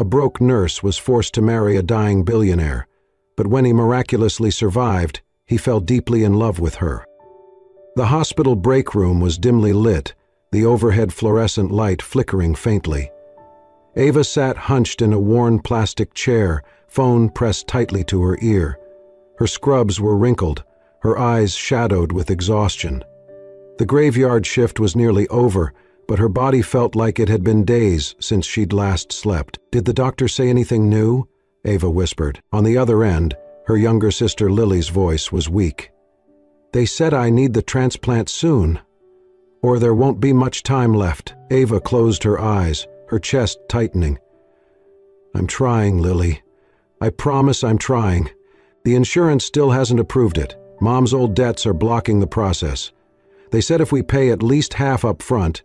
A broke nurse was forced to marry a dying billionaire, but when he miraculously survived, he fell deeply in love with her. The hospital break room was dimly lit, the overhead fluorescent light flickering faintly. Ava sat hunched in a worn plastic chair, phone pressed tightly to her ear. Her scrubs were wrinkled, her eyes shadowed with exhaustion. The graveyard shift was nearly over, but her body felt like it had been days since she'd last slept. "Did the doctor say anything new?" Ava whispered. On the other end, her younger sister Lily's voice was weak. "They said I need the transplant soon, or there won't be much time left." Ava closed her eyes, her chest tightening. "I'm trying, Lily. I promise I'm trying. The insurance still hasn't approved it. Mom's old debts are blocking the process. They said if we pay at least half up front—"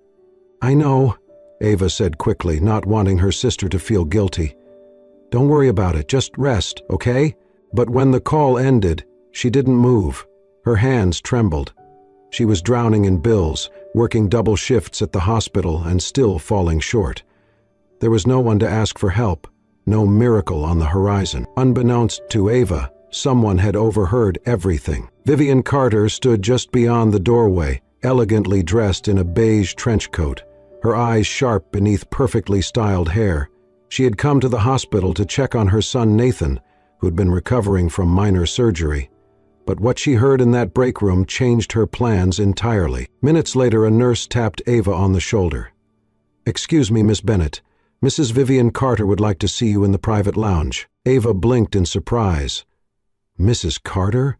"I know," Ava said quickly, not wanting her sister to feel guilty. "Don't worry about it, just rest, okay?" But when the call ended, she didn't move. Her hands trembled. She was drowning in bills, working double shifts at the hospital and still falling short. There was no one to ask for help, no miracle on the horizon. Unbeknownst to Ava, someone had overheard everything. Vivian Carter stood just beyond the doorway, elegantly dressed in a beige trench coat, her eyes sharp beneath perfectly styled hair. She had come to the hospital to check on her son Nathan, who'd been recovering from minor surgery. But what she heard in that break room changed her plans entirely. Minutes later, a nurse tapped Ava on the shoulder. "Excuse me, Miss Bennett. Mrs. Vivian Carter would like to see you in the private lounge." Ava blinked in surprise. "Mrs. Carter?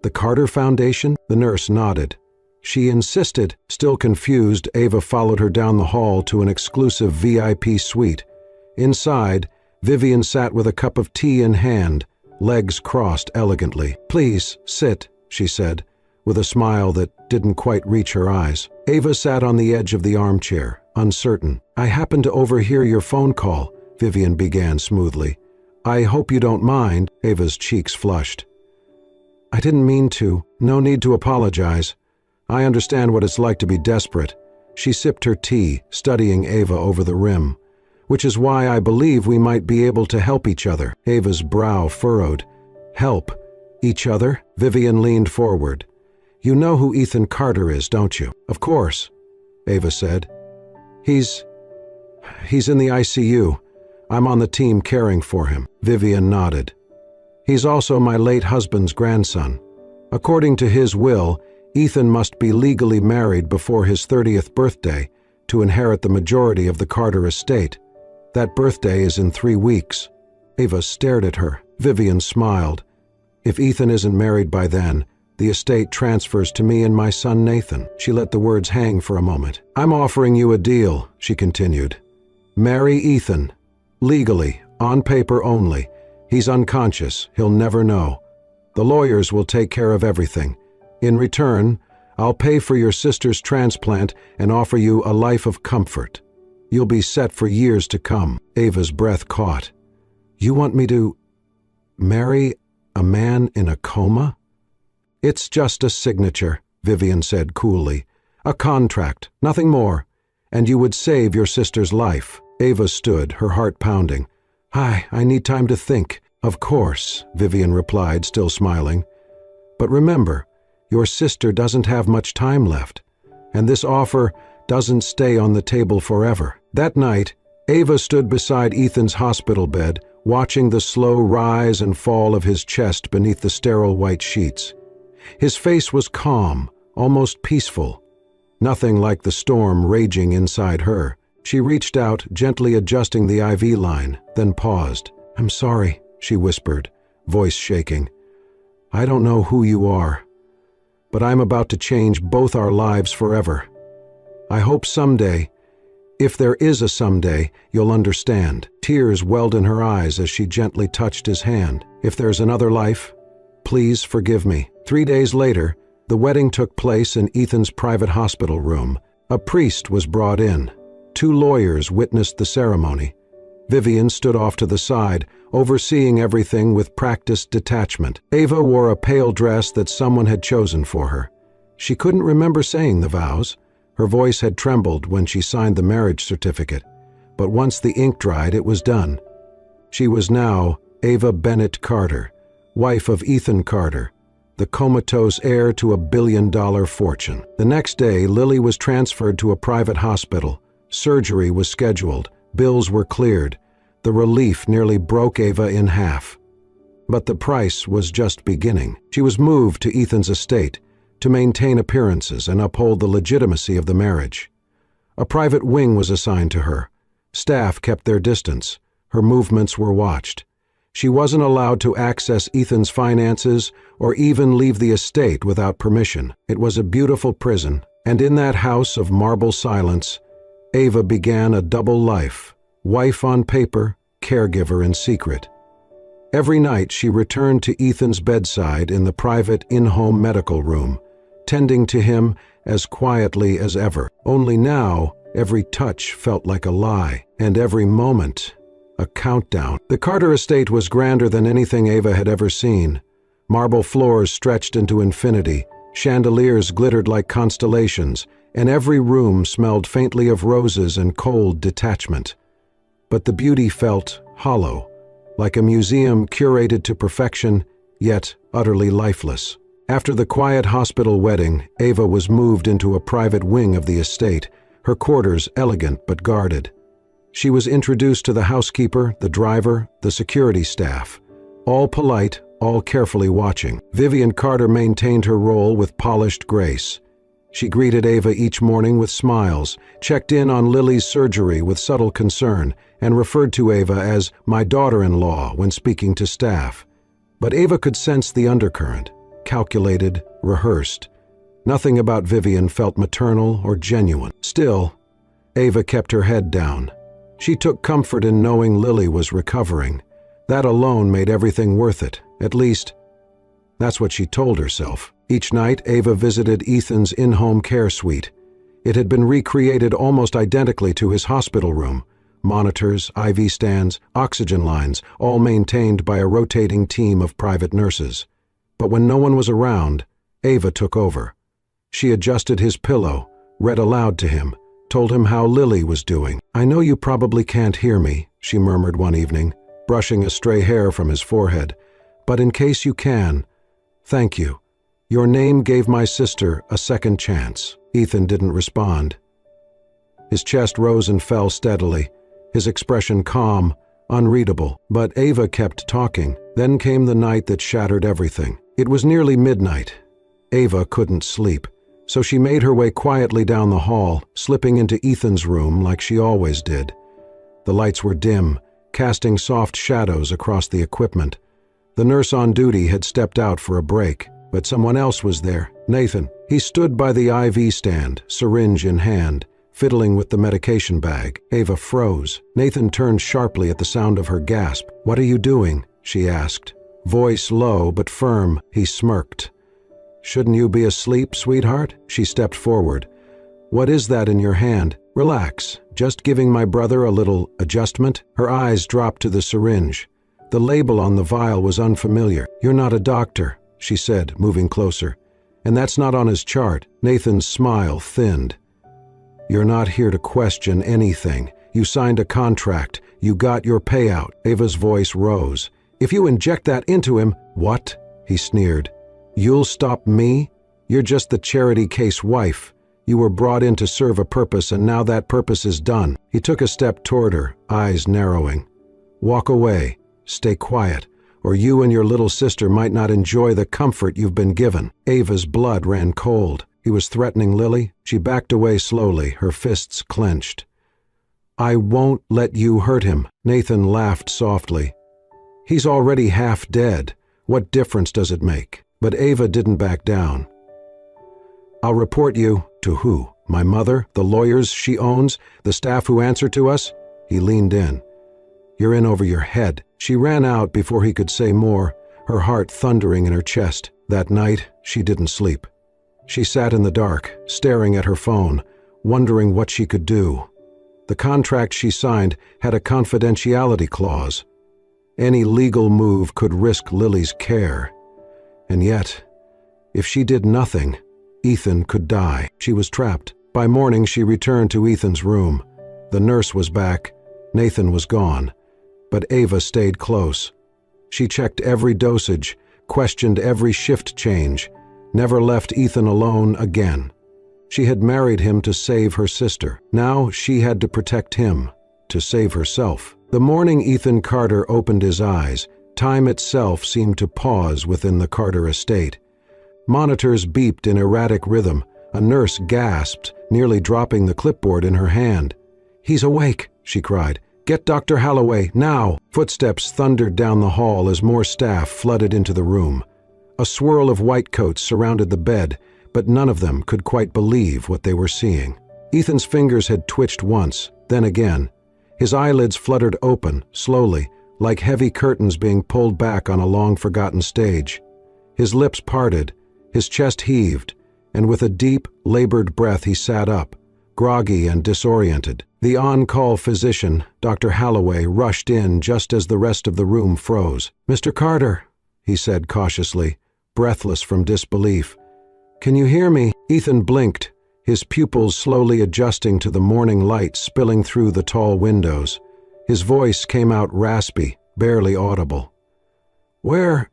The Carter Foundation?" The nurse nodded. She insisted. Still confused, Ava followed her down the hall to an exclusive VIP suite. Inside, Vivian sat with a cup of tea in hand, legs crossed elegantly. "Please, sit," she said, with a smile that didn't quite reach her eyes. Ava sat on the edge of the armchair, uncertain. "I happened to overhear your phone call," Vivian began smoothly. "I hope you don't mind." Ava's cheeks flushed. "I didn't mean to. No need to apologize. I understand what it's like to be desperate." She sipped her tea, studying Ava over the rim. "Which is why I believe we might be able to help each other." Ava's brow furrowed. "Help? Each other?" Vivian leaned forward. "You know who Ethan Carter is, don't you?" "Of course," Ava said. He's in the ICU. I'm on the team caring for him." Vivian nodded. "He's also my late husband's grandson. According to his will, Ethan must be legally married before his 30th birthday to inherit the majority of the Carter estate. That birthday is in 3 weeks." Ava stared at her. Vivian smiled. "If Ethan isn't married by then, the estate transfers to me and my son Nathan." She let the words hang for a moment. "I'm offering you a deal," she continued. "Marry Ethan. Legally, on paper only. He's unconscious. He'll never know. The lawyers will take care of everything. In return, I'll pay for your sister's transplant and offer you a life of comfort. You'll be set for years to come." Ava's breath caught. "You want me to marry a man in a coma?" "It's just a signature," Vivian said coolly. "A contract, nothing more. And you would save your sister's life." Ava stood, her heart pounding. I need time to think." "Of course," Vivian replied, still smiling. "But remember, your sister doesn't have much time left, and this offer doesn't stay on the table forever." That night, Ava stood beside Ethan's hospital bed, watching the slow rise and fall of his chest beneath the sterile white sheets. His face was calm, almost peaceful. Nothing like the storm raging inside her. She reached out, gently adjusting the IV line, then paused. "I'm sorry," she whispered, voice shaking. "I don't know who you are, but I'm about to change both our lives forever. I hope someday, if there is a someday, you'll understand." Tears welled in her eyes as she gently touched his hand. "If there's another life, please forgive me." 3 days later, the wedding took place in Ethan's private hospital room. A priest was brought in. 2 lawyers witnessed the ceremony. Vivian stood off to the side, overseeing everything with practiced detachment. Ava wore a pale dress that someone had chosen for her. She couldn't remember saying the vows. Her voice had trembled when she signed the marriage certificate. but once the ink dried, it was done. She was now Ava Bennett Carter, wife of Ethan Carter, the comatose heir to $1 billion fortune. The next day, Lily was transferred to a private hospital. Surgery was scheduled. Bills were cleared. The relief nearly broke Ava in half. But the price was just beginning. She was moved to Ethan's estate to maintain appearances and uphold the legitimacy of the marriage. A private wing was assigned to her. Staff kept their distance. Her movements were watched. She wasn't allowed to access Ethan's finances or even leave the estate without permission. It was a beautiful prison, and in that house of marble silence, Ava began a double life, wife on paper, caregiver in secret. Every night she returned to Ethan's bedside in the private in-home medical room, tending to him as quietly as ever. Only now, every touch felt like a lie, and every moment a countdown. The Carter estate was grander than anything Ava had ever seen. Marble floors stretched into infinity, chandeliers glittered like constellations, and every room smelled faintly of roses and cold detachment. But the beauty felt hollow, like a museum curated to perfection, yet utterly lifeless. After the quiet hospital wedding, Ava was moved into a private wing of the estate, her quarters elegant but guarded. She was introduced to the housekeeper, the driver, the security staff, all polite, all carefully watching. Vivian Carter maintained her role with polished grace. She greeted Ava each morning with smiles, checked in on Lily's surgery with subtle concern, and referred to Ava as my daughter-in-law when speaking to staff. But Ava could sense the undercurrent, calculated, rehearsed. Nothing about Vivian felt maternal or genuine. Still, Ava kept her head down. She took comfort in knowing Lily was recovering. That alone made everything worth it. At least, that's what she told herself. Each night, Ava visited Ethan's in-home care suite. It had been recreated almost identically to his hospital room. Monitors, IV stands, oxygen lines, all maintained by a rotating team of private nurses. But when no one was around, Ava took over. She adjusted his pillow, read aloud to him, told him how Lily was doing. I know you probably can't hear me, she murmured one evening, brushing a stray hair from his forehead. But in case you can, thank you. Your name gave my sister a second chance. Ethan didn't respond. His chest rose and fell steadily, his expression calm, unreadable. But Ava kept talking. Then came the night that shattered everything. It was nearly midnight. Ava couldn't sleep, so she made her way quietly down the hall, slipping into Ethan's room like she always did. The lights were dim, casting soft shadows across the equipment. The nurse on duty had stepped out for a break, but someone else was there, Nathan. He stood by the IV stand, syringe in hand, fiddling with the medication bag. Ava froze. Nathan turned sharply at the sound of her gasp. "What are you doing?" she asked. Voice low but firm, he smirked. "Shouldn't you be asleep, sweetheart?" She stepped forward. "What is that in your hand? Relax. Just giving my brother a little adjustment?" Her eyes dropped to the syringe. The label on the vial was unfamiliar. "You're not a doctor," she said, moving closer. "And that's not on his chart." Nathan's smile thinned. "You're not here to question anything. You signed a contract. You got your payout." Ava's voice rose. "If you inject that into him—" "What?" he sneered. "You'll stop me? You're just the charity case wife. You were brought in to serve a purpose, and now that purpose is done." He took a step toward her, eyes narrowing. "Walk away. Stay quiet, or you and your little sister might not enjoy the comfort you've been given." Ava's blood ran cold. He was threatening Lily. She backed away slowly, her fists clenched. "I won't let you hurt him." Nathan laughed softly. "He's already half dead. What difference does it make?" But Ava didn't back down. "I'll report you." "To who? My mother? The lawyers she owns? The staff who answer to us?" He leaned in. "You're in over your head." She ran out before he could say more, her heart thundering in her chest. That night, she didn't sleep. She sat in the dark, staring at her phone, wondering what she could do. The contract she signed had a confidentiality clause. Any legal move could risk Lily's care. And yet, if she did nothing, Ethan could die. She was trapped. By morning, she returned to Ethan's room. The nurse was back, Nathan was gone, but Ava stayed close. She checked every dosage, questioned every shift change, never left Ethan alone again. She had married him to save her sister. Now she had to protect him, to save herself. The morning Ethan Carter opened his eyes, time itself seemed to pause within the Carter estate. Monitors beeped in erratic rhythm. A nurse gasped, nearly dropping the clipboard in her hand. "He's awake," she cried. "Get Dr. Holloway, now!" Footsteps thundered down the hall as more staff flooded into the room. A swirl of white coats surrounded the bed, but none of them could quite believe what they were seeing. Ethan's fingers had twitched once, then again. His eyelids fluttered open, slowly, like heavy curtains being pulled back on a long-forgotten stage. His lips parted, his chest heaved, and with a deep, labored breath he sat up, groggy and disoriented. The on-call physician, Dr. Holloway, rushed in just as the rest of the room froze. "Mr. Carter," he said cautiously, breathless from disbelief. "Can you hear me?" Ethan blinked, his pupils slowly adjusting to the morning light spilling through the tall windows. His voice came out raspy, barely audible. "Where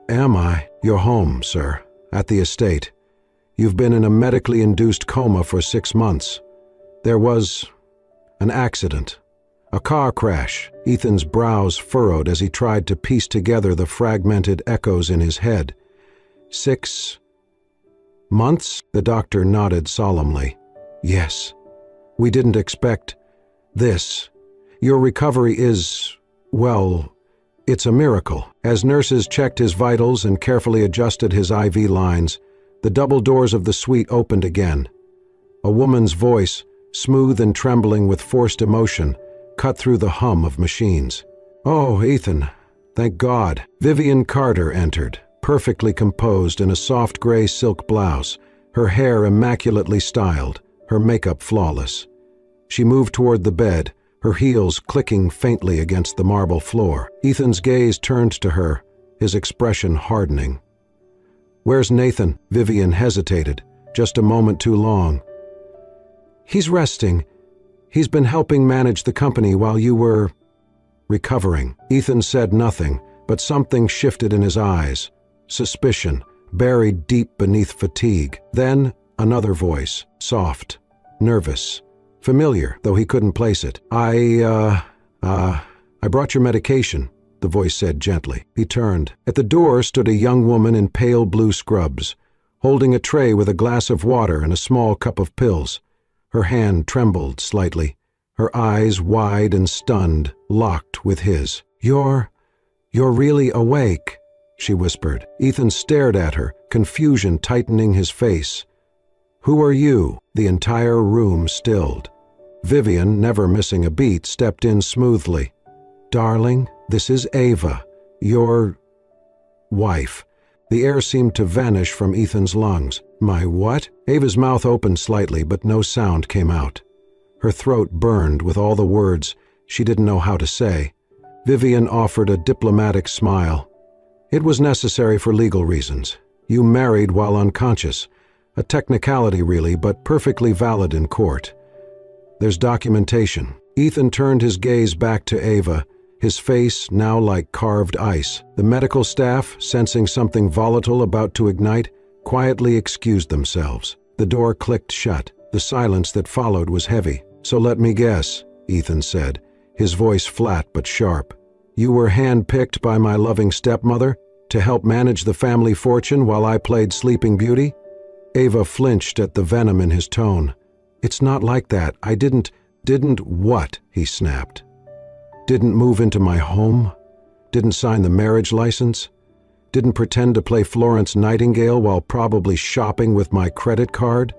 am I?" "You're home, sir, at the estate. You've been in a medically induced coma for 6 months. There was an accident. A car crash." Ethan's brows furrowed as he tried to piece together the fragmented echoes in his head. 6 months? The doctor nodded solemnly. "Yes. We didn't expect this. Your recovery is, well, it's a miracle." As nurses checked his vitals and carefully adjusted his IV lines, the double doors of the suite opened again. A woman's voice, smooth and trembling with forced emotion, cut through the hum of machines. "Oh, Ethan, thank God." Vivian Carter entered, perfectly composed in a soft gray silk blouse, her hair immaculately styled, her makeup flawless. She moved toward the bed, her heels clicking faintly against the marble floor. Ethan's gaze turned to her, his expression hardening. "Where's Nathan?" Vivian hesitated, just a moment too long. "He's resting. He's been helping manage the company while you were recovering." Ethan said nothing, but something shifted in his eyes. Suspicion, buried deep beneath fatigue. Then another voice, soft, nervous, familiar, though he couldn't place it. I brought your medication," the voice said gently. He turned. At the door stood a young woman in pale blue scrubs, holding a tray with a glass of water and a small cup of pills. Her hand trembled slightly, her eyes wide and stunned, locked with his. You're really awake," she whispered. Ethan stared at her, confusion tightening his face. "Who are you?" The entire room stilled. Vivian, never missing a beat, stepped in smoothly. "Darling, this is Ava, your wife." The air seemed to vanish from Ethan's lungs. "My what?" Ava's mouth opened slightly, but no sound came out. Her throat burned with all the words she didn't know how to say. Vivian offered a diplomatic smile. "It was necessary for legal reasons. You married while unconscious. A technicality really, but perfectly valid in court. There's documentation." Ethan turned his gaze back to Ava, his face now like carved ice. The medical staff, sensing something volatile about to ignite, quietly excused themselves. The door clicked shut. The silence that followed was heavy. "So let me guess," Ethan said, his voice flat but sharp. "You were handpicked by my loving stepmother to help manage the family fortune while I played Sleeping Beauty?" Ava flinched at the venom in his tone. "It's not like that. I didn't what?" he snapped. "Didn't move into my home? Didn't sign the marriage license? Didn't pretend to play Florence Nightingale while probably shopping with my credit card?"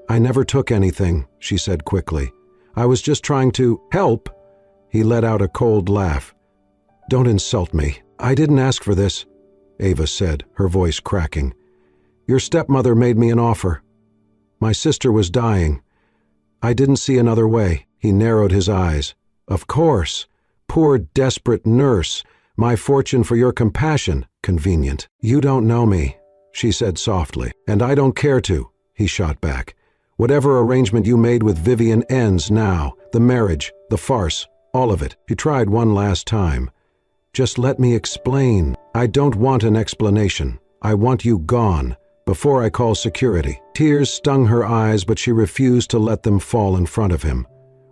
"I never took anything," she said quickly. "I was just trying to help." He let out a cold laugh. "Don't insult me. I didn't ask for this," Ava said, her voice cracking. "Your stepmother made me an offer. My sister was dying. I didn't see another way." He narrowed his eyes. "Of course. Poor, desperate nurse. My fortune for your compassion. Convenient." "You don't know me," she said softly. "And I don't care to," he shot back. "Whatever arrangement you made with Vivian ends now. The marriage, the farce, All of it. She tried one last time. Just let me explain. I don't want an explanation. I want you gone, before I call security. Tears stung her eyes, but she refused to let them fall in front of him.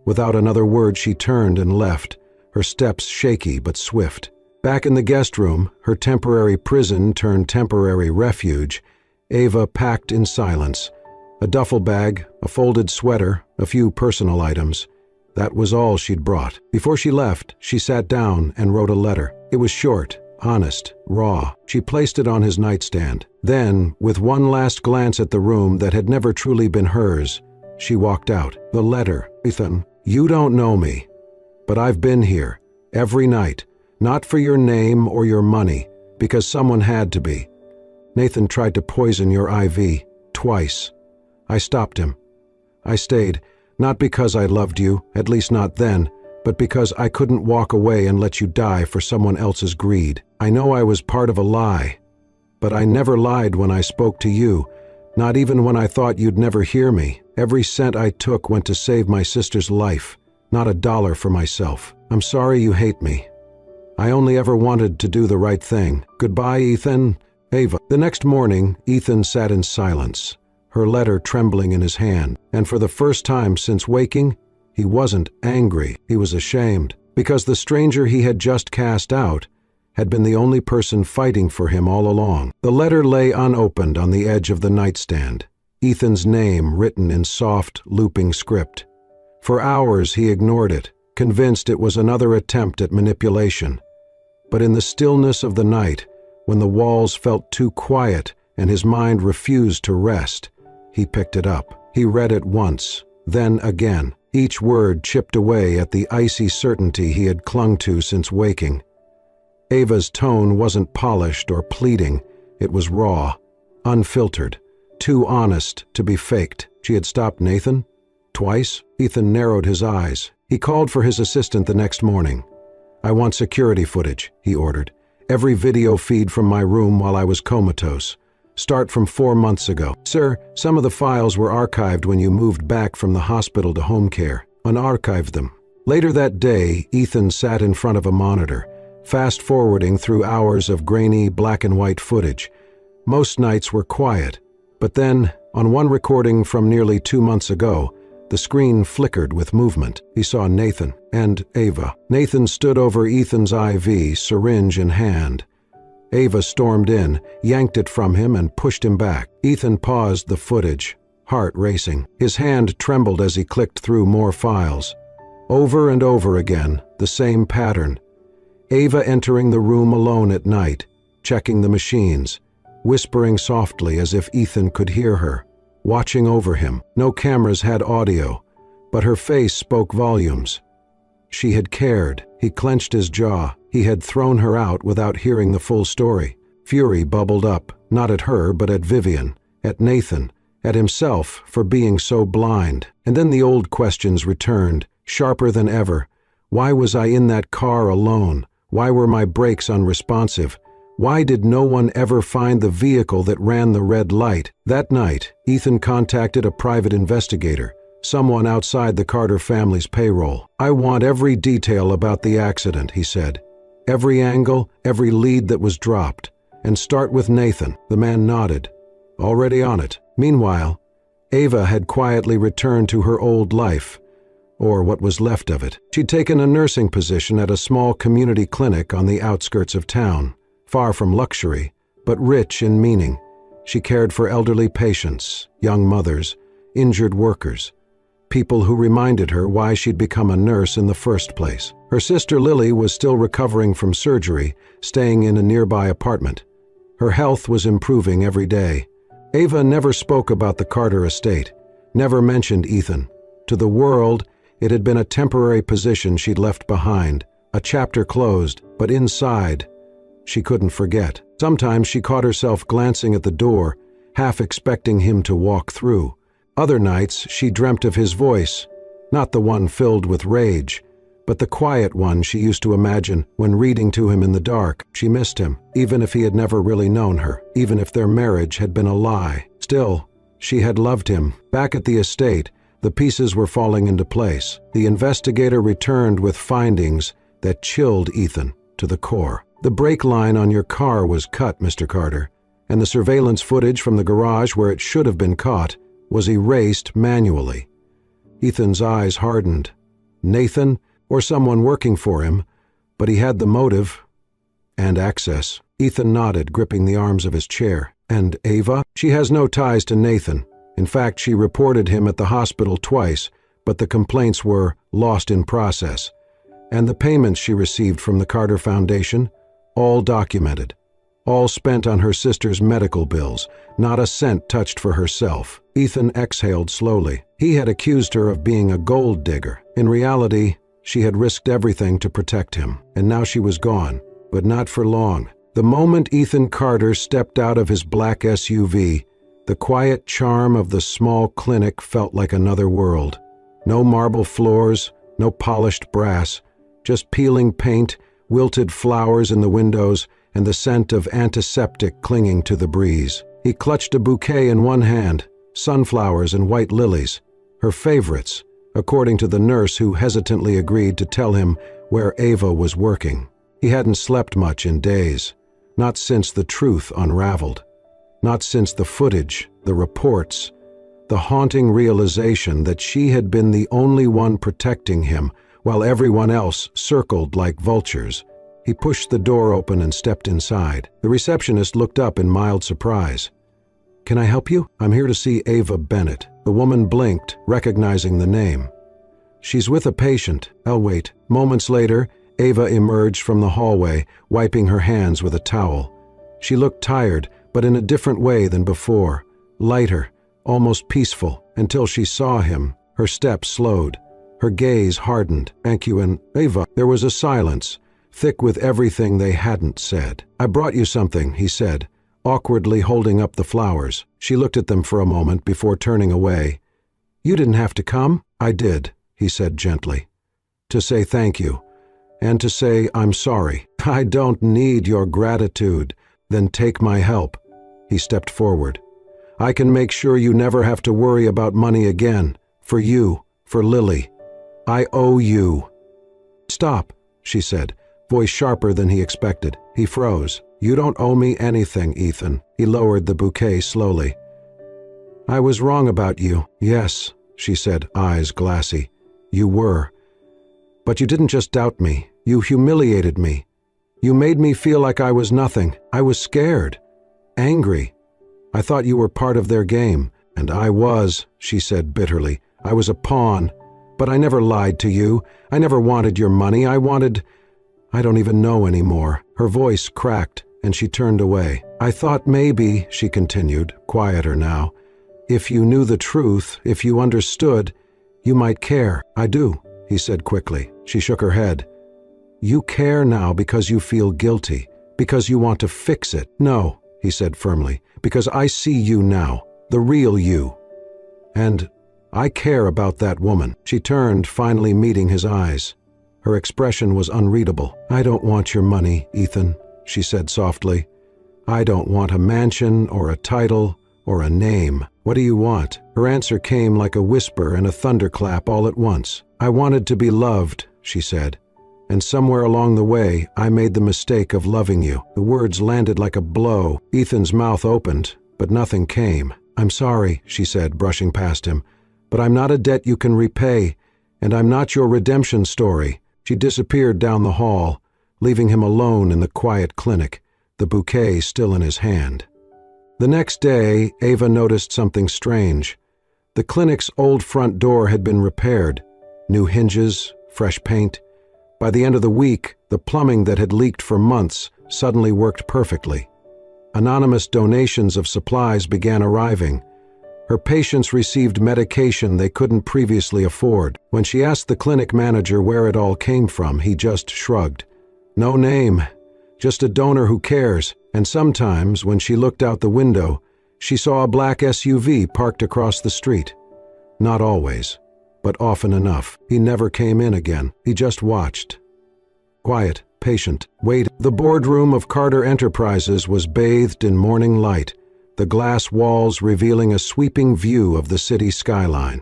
Without another word, she turned and left, her steps shaky but swift. Back in the guest room, her temporary prison turned temporary refuge, Ava packed in silence. A duffel bag, a folded sweater, a few personal items. That was all she'd brought. Before she left, she sat down and wrote a letter. It was short, honest, raw. She placed it on his nightstand. Then, with one last glance at the room that had never truly been hers, she walked out. The letter. Ethan, you don't know me, but I've been here, every night, not for your name or your money, because someone had to be. Nathan tried to poison your IV, twice. I stopped him. I stayed, not because I loved you, at least not then, but because I couldn't walk away and let you die for someone else's greed. I know I was part of a lie, but I never lied when I spoke to you, not even when I thought you'd never hear me. Every cent I took went to save my sister's life, not a dollar for myself. I'm sorry you hate me. I only ever wanted to do the right thing. Goodbye, Ethan. Ava. The next morning, Ethan sat in silence, her letter trembling in his hand, and for the first time since waking, he wasn't angry. He was ashamed, because the stranger he had just cast out had been the only person fighting for him all along. The letter lay unopened on the edge of the nightstand, Ethan's name written in soft, looping script. For hours he ignored it, convinced it was another attempt at manipulation. But in the stillness of the night, when the walls felt too quiet and his mind refused to rest, he picked it up. He read it once, then again. Each word chipped away at the icy certainty he had clung to since waking. Ava's tone wasn't polished or pleading. It was raw, unfiltered, too honest to be faked. She had stopped Nathan? Twice? Ethan narrowed his eyes. He called for his assistant the next morning. I want security footage, he ordered. Every video feed from my room while I was comatose. Start from 4 months ago. Sir, some of the files were archived when you moved back from the hospital to home care. Unarchived them. Later that day, Ethan sat in front of a monitor, fast-forwarding through hours of grainy black and white footage. Most nights were quiet, but then, on one recording from nearly 2 months ago, the screen flickered with movement. He saw Nathan and Ava. Nathan stood over Ethan's IV, syringe in hand. Ava stormed in, yanked it from him, and pushed him back. Ethan paused the footage, heart racing. His hand trembled as he clicked through more files. Over and over again, the same pattern. Ava entering the room alone at night, checking the machines, whispering softly as if Ethan could hear her, watching over him. No cameras had audio, but her face spoke volumes. She had cared. He clenched his jaw. He had thrown her out without hearing the full story. Fury bubbled up, not at her, but at Vivian, at Nathan, at himself for being so blind. And then the old questions returned, sharper than ever. Why was I in that car alone? Why were my brakes unresponsive? Why did no one ever find the vehicle that ran the red light? That night, Ethan contacted a private investigator, someone outside the Carter family's payroll. I want every detail about the accident, he said. Every angle, every lead that was dropped. And start with Nathan. The man nodded. Already on it. Meanwhile, Ava had quietly returned to her old life, or what was left of it. She'd taken a nursing position at a small community clinic on the outskirts of town, far from luxury, but rich in meaning. She cared for elderly patients, young mothers, injured workers, people who reminded her why she'd become a nurse in the first place. Her sister Lily was still recovering from surgery, staying in a nearby apartment. Her health was improving every day. Ava never spoke about the Carter estate, never mentioned Ethan. To the world, it had been a temporary position she'd left behind, a chapter closed, but inside, she couldn't forget. Sometimes she caught herself glancing at the door, half expecting him to walk through. Other nights, she dreamt of his voice, not the one filled with rage, but the quiet one she used to imagine when reading to him in the dark. She missed him, even if he had never really known her, even if their marriage had been a lie. Still, she had loved him. Back at the estate, The pieces were falling into place. The investigator returned with findings that chilled Ethan to the core. The brake line on your car was cut, Mr. Carter, and the surveillance footage from the garage where it should have been caught was erased manually. Ethan's eyes hardened. Nathan, or someone working for him, but he had the motive and access. Ethan nodded, gripping the arms of his chair. And Ava? She has no ties to Nathan. In fact, she reported him at the hospital twice, but the complaints were lost in process. And the payments she received from the Carter Foundation, all documented. All spent on her sister's medical bills, not a cent touched for herself. Ethan exhaled slowly. He had accused her of being a gold digger. In reality, she had risked everything to protect him, and now she was gone, but not for long. The moment Ethan Carter stepped out of his black SUV, the quiet charm of the small clinic felt like another world. No marble floors, no polished brass, just peeling paint, wilted flowers in the windows, and the scent of antiseptic clinging to the breeze. He clutched a bouquet in one hand, sunflowers and white lilies, her favorites, according to the nurse who hesitantly agreed to tell him where Ava was working. He hadn't slept much in days, not since the truth unraveled. Not since the footage, the reports, the haunting realization that she had been the only one protecting him while everyone else circled like vultures. He pushed the door open and stepped inside. The receptionist looked up in mild surprise. "Can I help you? I'm here to see Ava Bennett." The woman blinked, recognizing the name. "She's with a patient. I'll wait." Moments later, Ava emerged from the hallway, wiping her hands with a towel. She looked tired, but in a different way than before. Lighter, almost peaceful, until she saw him. Her steps slowed. Her gaze hardened. "Thank you, and Ava." There was a silence, thick with everything they hadn't said. "I brought you something," he said, awkwardly holding up the flowers. She looked at them for a moment before turning away. "You didn't have to come." "I did," he said gently. "To say thank you, and to say I'm sorry." "I don't need your gratitude." "Then take my help." He stepped forward. "I can make sure you never have to worry about money again. For you, for Lily. I owe you." "Stop," she said, voice sharper than he expected. He froze. "You don't owe me anything, Ethan." He lowered the bouquet slowly. "I was wrong about you." "Yes," she said, eyes glassy. "You were. But you didn't just doubt me. You humiliated me. You made me feel like I was nothing. I was scared. Angry. I thought you were part of their game. And I was," she said bitterly. "I was a pawn. But I never lied to you. I never wanted your money. I don't even know anymore." Her voice cracked, and she turned away. "I thought maybe," she continued, quieter now, "if you knew the truth, if you understood, you might care." "I do," he said quickly. She shook her head. "You care now because you feel guilty, because you want to fix it." "No," he said firmly, "because I see you now, the real you. And I care about that woman." She turned, finally meeting his eyes. Her expression was unreadable. "I don't want your money, Ethan," she said softly. "I don't want a mansion or a title or a name. What do you want?" Her answer came like a whisper and a thunderclap all at once. "I wanted to be loved," she said. "And somewhere along the way, I made the mistake of loving you." The words landed like a blow. Ethan's mouth opened, but nothing came. "I'm sorry," she said, brushing past him, "but I'm not a debt you can repay, and I'm not your redemption story." She disappeared down the hall, leaving him alone in the quiet clinic, the bouquet still in his hand. The next day, Ava noticed something strange. The clinic's old front door had been repaired. New hinges, fresh paint. By the end of the week, the plumbing that had leaked for months suddenly worked perfectly. Anonymous donations of supplies began arriving. Her patients received medication they couldn't previously afford. When she asked the clinic manager where it all came from, he just shrugged. "No name, just a donor who cares." And sometimes, when she looked out the window, she saw a black SUV parked across the street. Not always, but often enough. He never came in again. He just watched. Quiet, patient, waiting. The boardroom of Carter Enterprises was bathed in morning light, the glass walls revealing a sweeping view of the city skyline.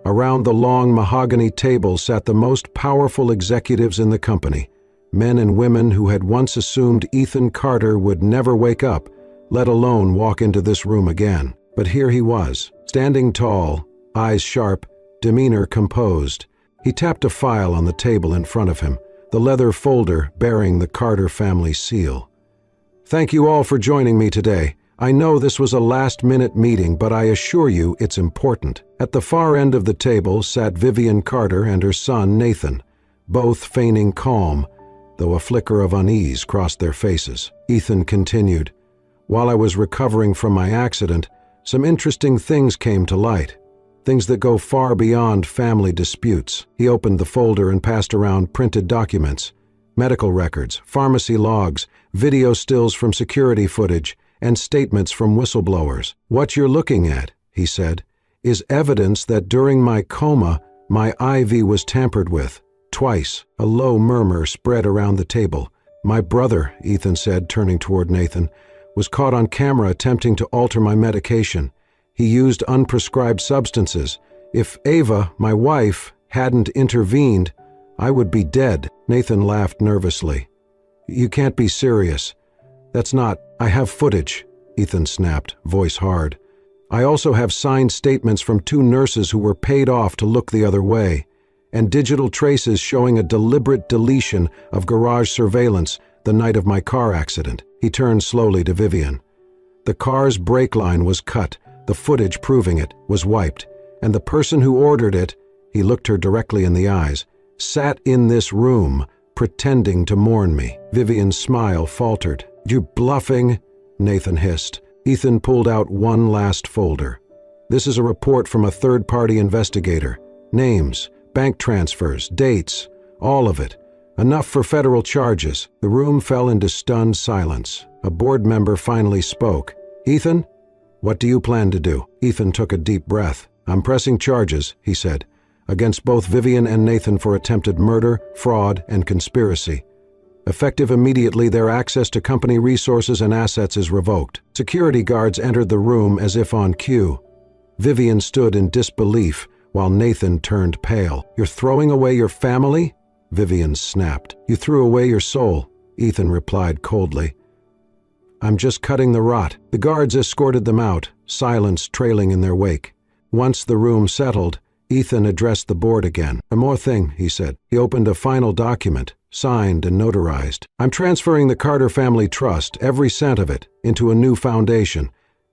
Around the long mahogany table sat the most powerful executives in the company, men and women who had once assumed Ethan Carter would never wake up, let alone walk into this room again. But here he was, standing tall, eyes sharp, demeanor composed. He tapped a file on the table in front of him, the leather folder bearing the Carter family seal. "Thank you all for joining me today. I know this was a last-minute meeting, but I assure you it's important." At the far end of the table sat Vivian Carter and her son Nathan, both feigning calm, though a flicker of unease crossed their faces. Ethan continued, "While I was recovering from my accident, some interesting things came to light. Things that go far beyond family disputes." He opened the folder and passed around printed documents, medical records, pharmacy logs, video stills from security footage, and statements from whistleblowers. "What you're looking at," he said, "is evidence that during my coma, my IV was tampered with. Twice." A low murmur spread around the table. "My brother," Ethan said, turning toward Nathan, "was caught on camera attempting to alter my medication. He used unprescribed substances. If Ava, my wife, hadn't intervened, I would be dead." Nathan laughed nervously. "You can't be serious. That's not—" "I have footage," Ethan snapped, voice hard. "I also have signed statements from 2 nurses who were paid off to look the other way, and digital traces showing a deliberate deletion of garage surveillance the night of my car accident." He turned slowly to Vivian. "The car's brake line was cut, the footage proving it was wiped, and the person who ordered it," he looked her directly in the eyes, "sat in this room, pretending to mourn me." Vivian's smile faltered. "You're bluffing," Nathan hissed. Ethan pulled out one last folder. "This is a report from a third-party investigator. Names, bank transfers, dates, all of it. Enough for federal charges." The room fell into stunned silence. A board member finally spoke. "Ethan, what do you plan to do?" Ethan took a deep breath. "I'm pressing charges," he said, "against both Vivian and Nathan for attempted murder, fraud, and conspiracy. Effective immediately, their access to company resources and assets is revoked." Security guards entered the room as if on cue. Vivian stood in disbelief while Nathan turned pale. "You're throwing away your family?" Vivian snapped. "You threw away your soul," Ethan replied coldly. "I'm just cutting the rot." The guards escorted them out, silence trailing in their wake. Once the room settled, Ethan addressed the board again. "One more thing," he said. He opened a final document, signed and notarized. "I'm transferring the Carter Family Trust, every cent of it, into a new foundation,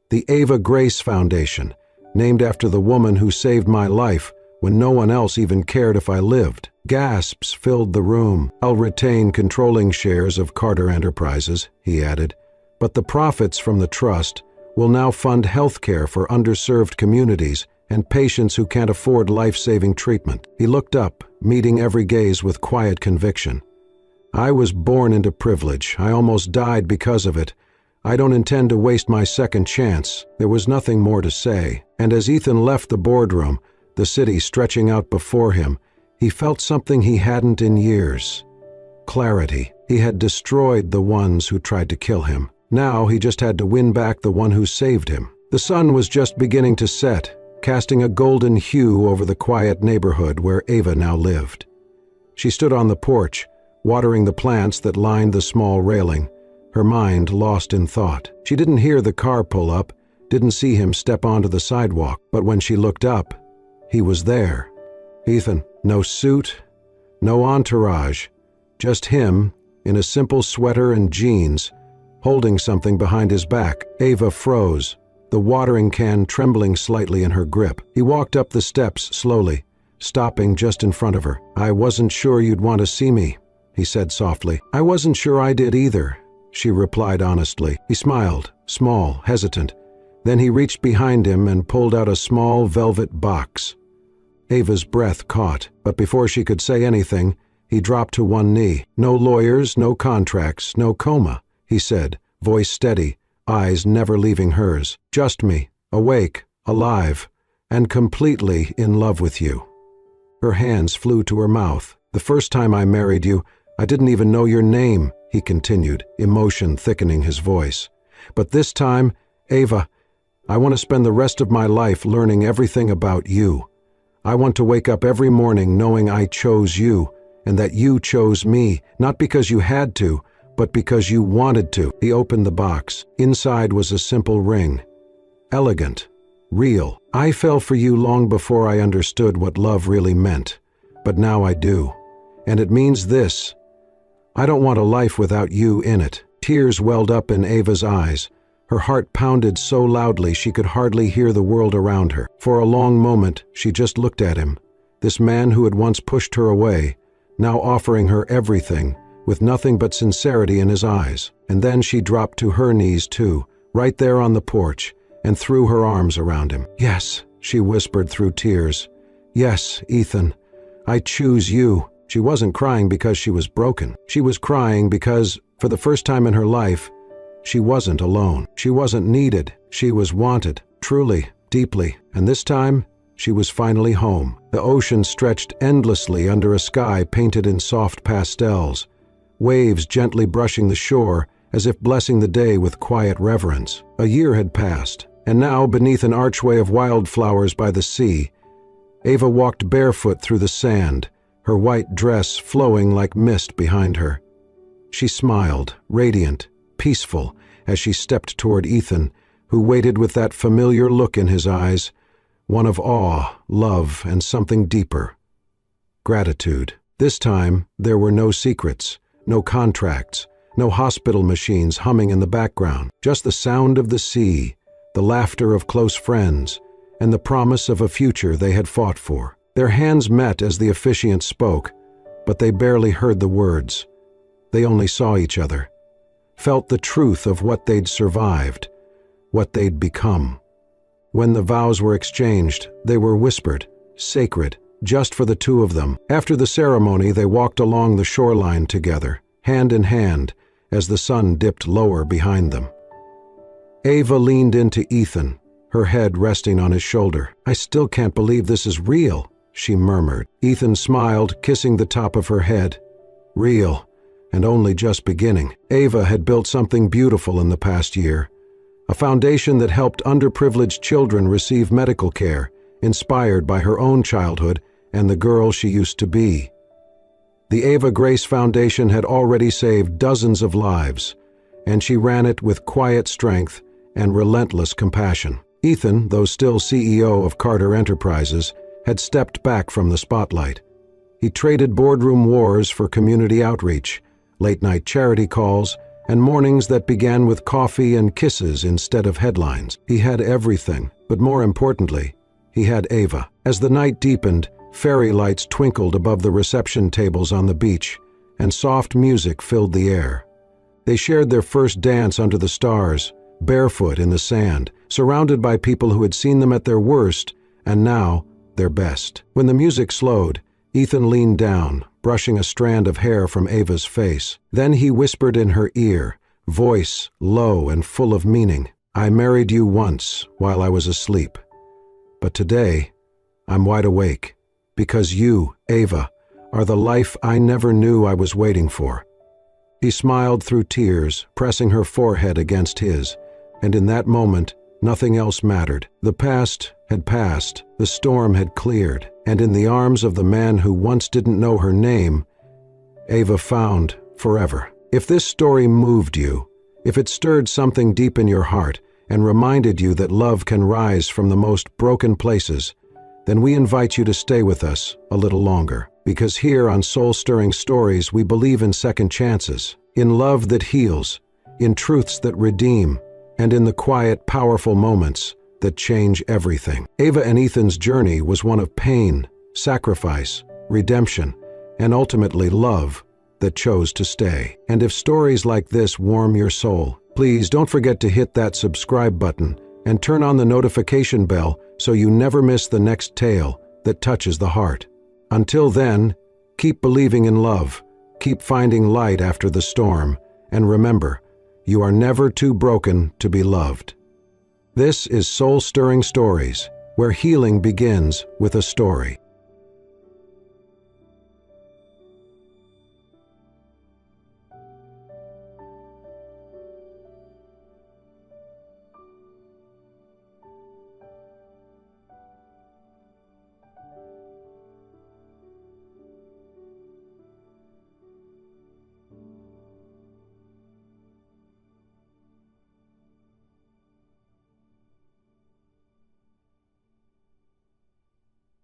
the Ava Grace Foundation, named after the woman who saved my life when no one else even cared if I lived." Gasps filled the room. "I'll retain controlling shares of Carter Enterprises," he added, "but the profits from the trust will now fund health care for underserved communities and patients who can't afford life-saving treatment." He looked up, meeting every gaze with quiet conviction. "I was born into privilege. I almost died because of it. I don't intend to waste my second chance." There was nothing more to say, and as Ethan left the boardroom, the city stretching out before him, he felt something he hadn't in years. Clarity. He had destroyed the ones who tried to kill him. Now he just had to win back the one who saved him. The sun was just beginning to set, casting a golden hue over the quiet neighborhood where Ava now lived. She stood on the porch, watering the plants that lined the small railing, her mind lost in thought. She didn't hear the car pull up, didn't see him step onto the sidewalk, but when she looked up, he was there. Ethan. No suit, no entourage, just him in a simple sweater and jeans, holding something behind his back. Ava froze, the watering can trembling slightly in her grip. He walked up the steps slowly, stopping just in front of her. "I wasn't sure you'd want to see me," he said softly. "I wasn't sure I did either," she replied honestly. He smiled, small, hesitant. Then he reached behind him and pulled out a small velvet box. Ava's breath caught, but before she could say anything, he dropped to one knee. "No lawyers, no contracts, no coma," he said, voice steady, eyes never leaving hers. "Just me, awake, alive, and completely in love with you." Her hands flew to her mouth. "The first time I married you, I didn't even know your name," he continued, emotion thickening his voice. "But this time, Ava, I want to spend the rest of my life learning everything about you. I want to wake up every morning knowing I chose you, and that you chose me, not because you had to, but because you wanted to." He opened the box. Inside was a simple ring. Elegant. Real. "I fell for you long before I understood what love really meant, but now I do. And it means this: I don't want a life without you in it." Tears welled up in Ava's eyes. Her heart pounded so loudly she could hardly hear the world around her. For a long moment, she just looked at him, this man who had once pushed her away, now offering her everything, with nothing but sincerity in his eyes. And then she dropped to her knees too, right there on the porch, and threw her arms around him. "Yes," she whispered through tears. "Yes, Ethan, I choose you." She wasn't crying because she was broken. She was crying because, for the first time in her life, she wasn't alone. She wasn't needed. She was wanted, truly, deeply. And this time, she was finally home. The ocean stretched endlessly under a sky painted in soft pastels, waves gently brushing the shore as if blessing the day with quiet reverence. A year had passed, and now, beneath an archway of wildflowers by the sea, Ava walked barefoot through the sand, her white dress flowing like mist behind her. She smiled, radiant, peaceful, as she stepped toward Ethan, who waited with that familiar look in his eyes, one of awe, love, and something deeper: gratitude. This time, there were no secrets, no contracts, no hospital machines humming in the background, just the sound of the sea, the laughter of close friends, and the promise of a future they had fought for. Their hands met as the officiant spoke, but they barely heard the words. They only saw each other, felt the truth of what they'd survived, what they'd become. When the vows were exchanged, they were whispered, sacred, just for the two of them. After the ceremony, they walked along the shoreline together, hand in hand, as the sun dipped lower behind them. Ava leaned into Ethan, her head resting on his shoulder. "I still can't believe this is real," she murmured. Ethan smiled, kissing the top of her head. "Real, and only just beginning." Ava had built something beautiful in the past year, a foundation that helped underprivileged children receive medical care, inspired by her own childhood and the girl she used to be. The Ava Grace Foundation had already saved dozens of lives, and she ran it with quiet strength and relentless compassion. Ethan, though still CEO of Carter Enterprises, had stepped back from the spotlight. He traded boardroom wars for community outreach, late-night charity calls, and mornings that began with coffee and kisses instead of headlines. He had everything, but more importantly, he had Ava. As the night deepened, fairy lights twinkled above the reception tables on the beach, and soft music filled the air. They shared their first dance under the stars, barefoot in the sand, surrounded by people who had seen them at their worst, and now their best. When the music slowed, Ethan leaned down, brushing a strand of hair from Ava's face. Then he whispered in her ear, voice low and full of meaning, "I married you once while I was asleep. But today, I'm wide awake, because you, Ava, are the life I never knew I was waiting for." He smiled through tears, pressing her forehead against his, and in that moment, nothing else mattered. The past had passed, the storm had cleared, and in the arms of the man who once didn't know her name, Ava found forever. If this story moved you, if it stirred something deep in your heart and reminded you that love can rise from the most broken places, then we invite you to stay with us a little longer. Because here on Soul-Stirring Stories, we believe in second chances, in love that heals, in truths that redeem, and in the quiet, powerful moments that change everything. Ava and Ethan's journey was one of pain, sacrifice, redemption, and ultimately love that chose to stay. And if stories like this warm your soul, please don't forget to hit that subscribe button and turn on the notification bell so you never miss the next tale that touches the heart. Until then, keep believing in love, keep finding light after the storm, and remember, you are never too broken to be loved. This is Soul-Stirring Stories, where healing begins with a story.